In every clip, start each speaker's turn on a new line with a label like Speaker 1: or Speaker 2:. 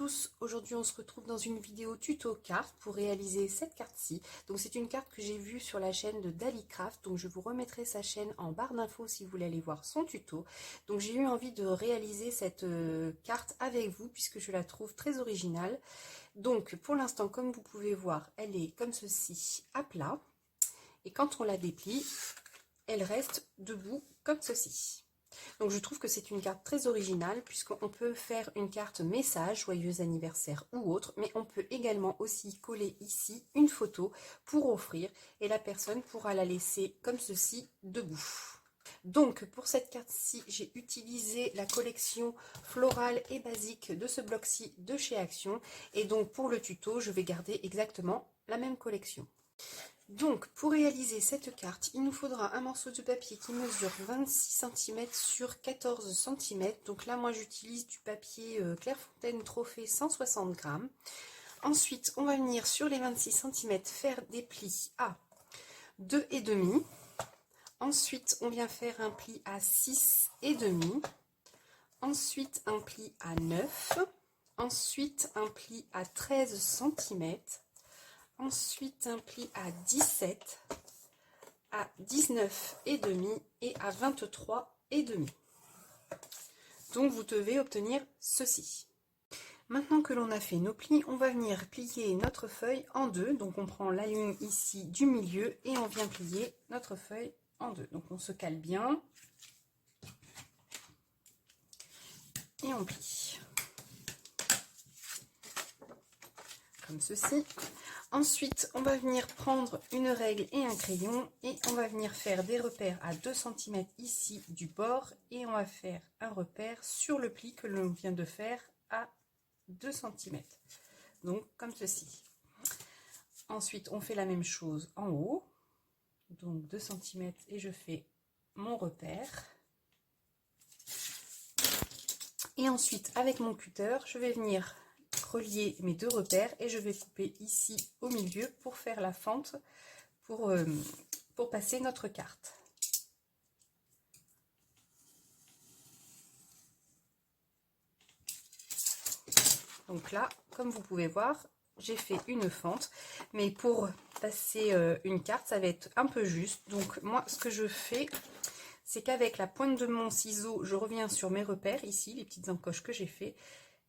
Speaker 1: tous, aujourd'hui on se retrouve dans une vidéo tuto carte pour réaliser cette carte-ci. Donc c'est une carte que j'ai vue sur la chaîne de Dali-Craft, donc je vous remettrai sa chaîne en barre d'infos si vous voulez aller voir son tuto. Donc j'ai eu envie de réaliser cette carte avec vous puisque je la trouve très originale. Donc pour l'instant, comme vous pouvez voir, elle est comme ceci à plat. Et quand on la déplie, elle reste debout comme ceci. Donc je trouve que c'est une carte très originale puisqu'on peut faire une carte message, joyeux anniversaire ou autre, mais on peut également aussi coller ici une photo pour offrir et la personne pourra la laisser comme ceci debout. Donc pour cette carte-ci, j'ai utilisé la collection florale et basique de ce bloc-ci de chez Action et donc pour le tuto, je vais garder exactement la même collection. Donc, pour réaliser cette carte, il nous faudra un morceau de papier qui mesure 26 cm sur 14 cm. Donc là, moi, j'utilise du papier Clairefontaine Trophée 160 grammes. Ensuite, on va venir sur les 26 cm faire des plis à 2,5. Ensuite, on vient faire un pli à 6,5. Ensuite, un pli à 9. Ensuite, un pli à 13 cm. Ensuite, un pli à 17, à 19,5 et à 23,5. Donc, vous devez obtenir ceci. Maintenant que l'on a fait nos plis, on va venir plier notre feuille en deux. Donc, on prend la ligne ici du milieu et on vient plier notre feuille en deux. Donc, on se cale bien et on plie. Comme ceci. Ensuite, on va venir prendre une règle et un crayon et on va venir faire des repères à 2 cm ici du bord et on va faire un repère sur le pli que l'on vient de faire à 2 cm. Donc, comme ceci. Ensuite, on fait la même chose en haut. Donc, 2 cm et je fais mon repère. Et ensuite, avec mon cutter, je vais venir relier mes deux repères et je vais couper ici au milieu pour faire la fente pour passer notre carte. Donc là, comme vous pouvez voir, j'ai fait une fente, mais pour passer une carte, ça va être un peu juste. Donc moi, ce que je fais, c'est qu'avec la pointe de mon ciseau, je reviens sur mes repères, ici, les petites encoches que j'ai fait,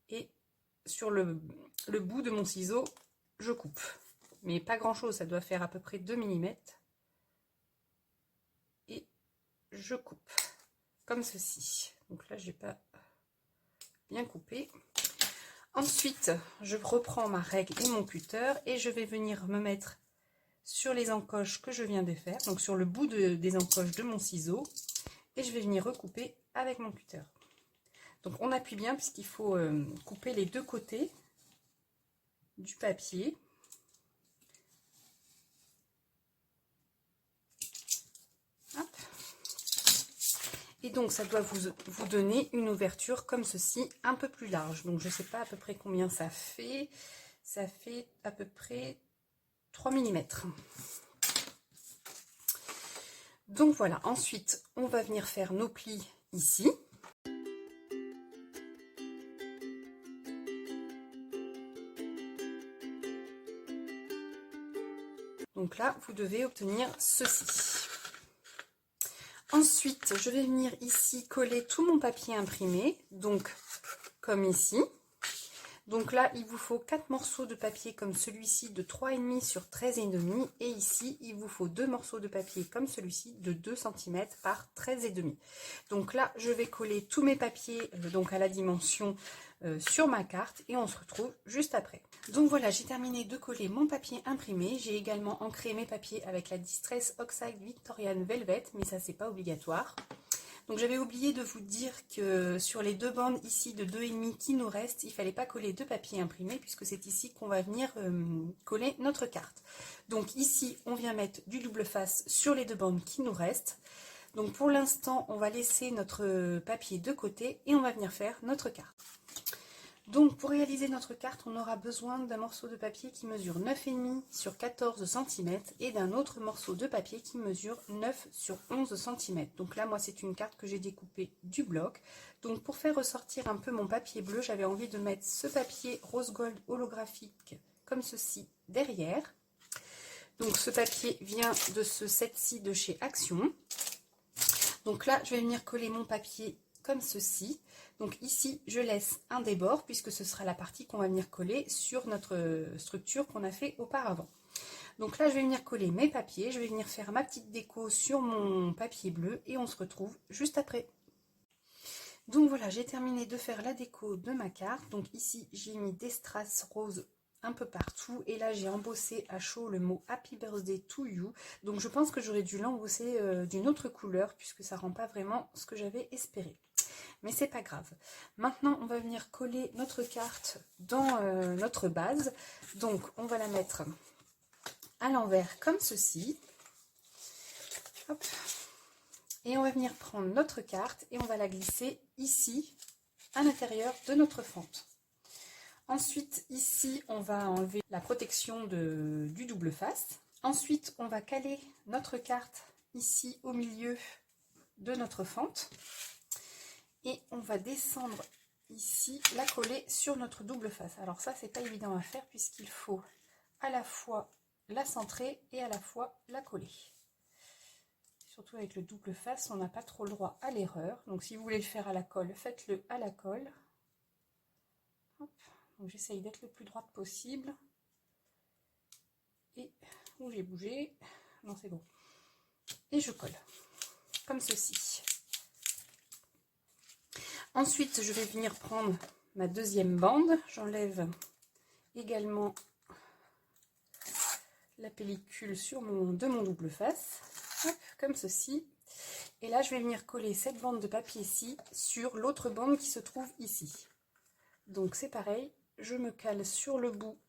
Speaker 1: et sur le bout de mon ciseau, je coupe. Mais pas grand chose, ça doit faire à peu près 2 mm. Et je coupe, comme ceci. Donc là, j'ai pas bien coupé. Ensuite, je reprends ma règle et mon cutter et je vais venir me mettre sur les encoches que je viens de faire, donc sur le bout des encoches de mon ciseau. Et je vais venir recouper avec mon cutter. Donc on appuie bien puisqu'il faut couper les deux côtés du papier. Hop. Et donc ça doit vous donner une ouverture comme ceci, un peu plus large. Donc je ne sais pas à peu près combien ça fait. Ça fait à peu près 3 mm. Donc voilà, ensuite on va venir faire nos plis ici. Donc là, vous devez obtenir ceci. Ensuite, je vais venir ici coller tout mon papier imprimé, donc comme ici. Donc là, il vous faut 4 morceaux de papier comme celui-ci de 3,5 sur 13,5. Et ici, il vous faut 2 morceaux de papier comme celui-ci de 2 cm par 13,5. Donc là, je vais coller tous mes papiers donc à la dimension sur ma carte et on se retrouve juste après. Donc voilà, j'ai terminé de coller mon papier imprimé. J'ai également ancré mes papiers avec la Distress Oxide Victorian Velvet, mais ça, c'est pas obligatoire. Donc j'avais oublié de vous dire que sur les deux bandes ici de 2,5 qui nous restent, il ne fallait pas coller deux papiers imprimés puisque c'est ici qu'on va venir coller notre carte. Donc ici, on vient mettre du double face sur les deux bandes qui nous restent. Donc pour l'instant, on va laisser notre papier de côté et on va venir faire notre carte. Donc pour réaliser notre carte, on aura besoin d'un morceau de papier qui mesure 9,5 sur 14 cm et d'un autre morceau de papier qui mesure 9 sur 11 cm. Donc là, moi, c'est une carte que j'ai découpée du bloc. Donc pour faire ressortir un peu mon papier bleu, j'avais envie de mettre ce papier rose gold holographique comme ceci derrière. Donc ce papier vient de ce set-ci de chez Action. Donc là, je vais venir coller mon papier comme ceci. Donc ici, je laisse un débord puisque ce sera la partie qu'on va venir coller sur notre structure qu'on a fait auparavant. Donc là, je vais venir coller mes papiers, je vais venir faire ma petite déco sur mon papier bleu et on se retrouve juste après. Donc voilà, j'ai terminé de faire la déco de ma carte. Donc ici, j'ai mis des strass roses un peu partout et là j'ai embossé à chaud le mot Happy Birthday to You. Donc je pense que j'aurais dû l'embosser d'une autre couleur puisque ça rend pas vraiment ce que j'avais espéré. Mais c'est pas grave. Maintenant, on va venir coller notre carte dans notre base. Donc, on va la mettre à l'envers comme ceci. Hop. Et on va venir prendre notre carte et on va la glisser ici, à l'intérieur de notre fente. Ensuite, ici, on va enlever la protection du double face. Ensuite, on va caler notre carte ici au milieu de notre fente. Et on va descendre ici, la coller sur notre double face. Alors ça, c'est pas évident à faire puisqu'il faut à la fois la centrer et à la fois la coller. Surtout avec le double face, on n'a pas trop le droit à l'erreur. Donc si vous voulez le faire à la colle, faites-le à la colle. Donc j'essaye d'être le plus droite possible. Et où j'ai bougé, non c'est bon. Et je colle, comme ceci. Ensuite, je vais venir prendre ma deuxième bande. J'enlève également la pellicule de mon double face. Hop, comme ceci. Et là, je vais venir coller cette bande de papier-ci sur l'autre bande qui se trouve ici. Donc, c'est pareil. Je me cale sur le bout,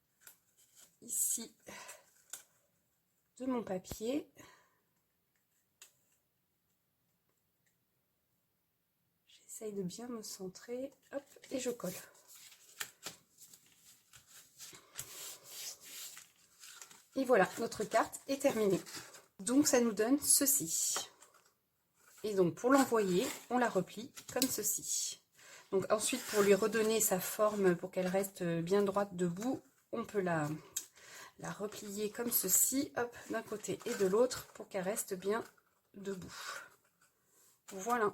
Speaker 1: ici, de mon papier. J'essaye de bien me centrer, hop, et je colle. Et voilà, notre carte est terminée. Donc ça nous donne ceci. Et donc pour l'envoyer, on la replie comme ceci. Donc ensuite, pour lui redonner sa forme, pour qu'elle reste bien droite debout, on peut la replier comme ceci, hop, d'un côté et de l'autre, pour qu'elle reste bien debout. Voilà.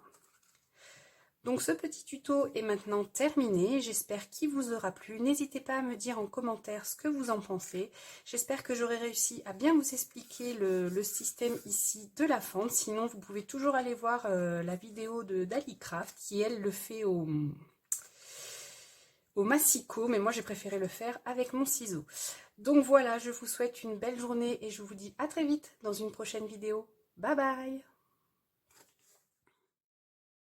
Speaker 1: Donc ce petit tuto est maintenant terminé, j'espère qu'il vous aura plu. N'hésitez pas à me dire en commentaire ce que vous en pensez. J'espère que j'aurai réussi à bien vous expliquer le système ici de la fente. Sinon, vous pouvez toujours aller voir la vidéo de Dalicraft qui, elle, le fait au massicot. Mais moi, j'ai préféré le faire avec mon ciseau. Donc voilà, je vous souhaite une belle journée et je vous dis à très vite dans une prochaine vidéo. Bye bye!